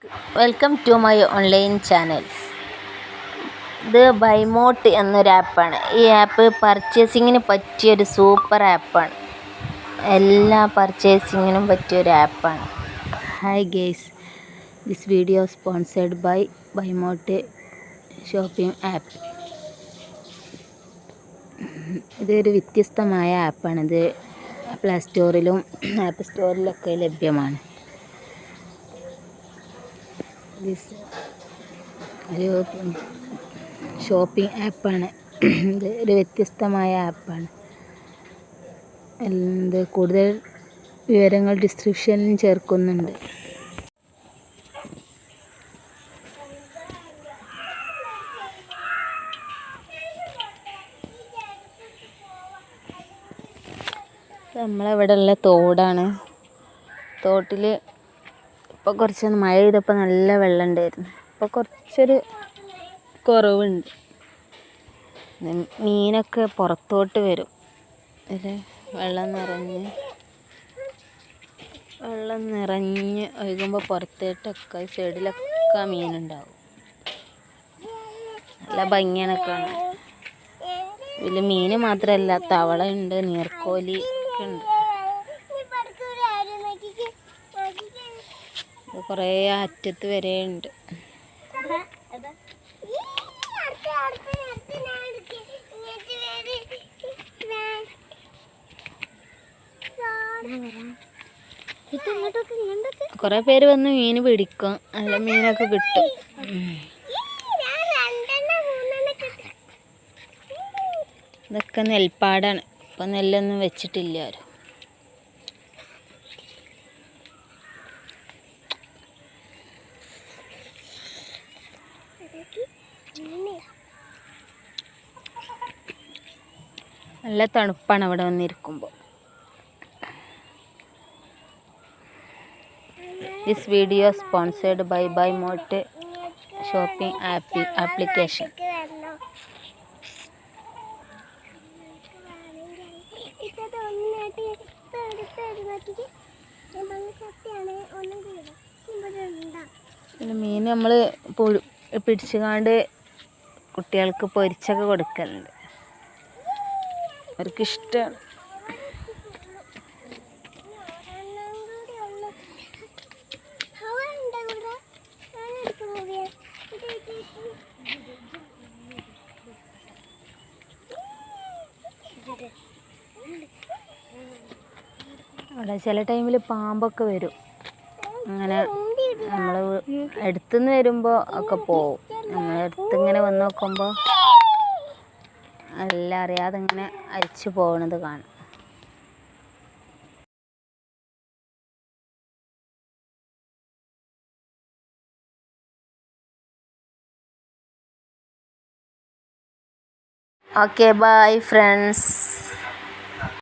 Welcome to my online channel. ഇത് ബൈമോട്ട് എന്നൊരു ആപ്പാണ്. ഈ ആപ്പ് പർച്ചേസിങ്ങിന് പറ്റിയൊരു സൂപ്പർ ആപ്പാണ്. എല്ലാ പർച്ചേസിങ്ങിനും പറ്റിയൊരു ആപ്പാണ്. Hi guys, this video sponsored by Bymot shopping app. ഇതൊരു വ്യത്യസ്തമായ ആപ്പാണ്. ഇത് പ്ലേ സ്റ്റോറിലും ആപ്പ് സ്റ്റോറിലൊക്കെ ലഭ്യമാണ്. ഒരു ഷോപ്പിംഗ് ആപ്പാണ്. ഇത് ഒരു വ്യത്യസ്തമായ ആപ്പാണ്. കൂടുതൽ വിവരങ്ങൾ ഡിസ്ക്രിപ്ഷനിൽ ചേർക്കുന്നുണ്ട്. നമ്മളിവിടെയുള്ള തോടാണ്. തോട്ടിൽ ഇപ്പോൾ കുറച്ച് മഴ പെയ്തപ്പോൾ നല്ല വെള്ളം ഉണ്ടായിരുന്നു. ഇപ്പോൾ കുറച്ചൊരു കുറവുണ്ട്. മീനൊക്കെ പുറത്തോട്ട് വരും. ഇതിൽ വെള്ളം നിറഞ്ഞ് ഒഴുകുമ്പോൾ പുറത്തോട്ടൊക്കെ സൈഡിലൊക്കെ മീനുണ്ടാവും. നല്ല ഭംഗിയാണ് കാണാൻ. ഇതിൽ മീൻ മാത്രമല്ല, തവള ഉണ്ട്, നീർക്കോലി ഒക്കെ ഉണ്ട്. കുറേ അറ്റത്ത് വരെ ഉണ്ട്. കുറേ പേര് വന്ന് മീൻ പിടിക്കും. നല്ല മീനൊക്കെ കിട്ടും. ഇതൊക്കെ നെൽപ്പാടാണ്. ഇപ്പം നെല്ലൊന്നും വെച്ചിട്ടില്ല ആരും. നല്ല തണുപ്പാണ് അവിടെ വന്നിരിക്കുമ്പോൾ. This video sponsored by Bymot shopping application. പിന്നെ മീൻ നമ്മൾ പിടിച്ചുകൊണ്ട് കുട്ടികൾക്ക് പൊരിച്ചൊക്കെ കൊടുക്കലുണ്ട്. അവർക്കിഷ്ടമാണ്. അവിടെ ചില ടൈമിൽ പാമ്പൊക്കെ വരും. അങ്ങനെ നമ്മൾ അടുത്തുനിന്ന് വരുമ്പോൾ ഒക്കെ പോവും. നമ്മൾ അടുത്തിങ്ങനെ വന്ന് നോക്കുമ്പോൾ എല്ലാം അറിയാതെ ഇങ്ങനെ അരിച്ചു പോകണത് കാണാം. Okay, bye friends.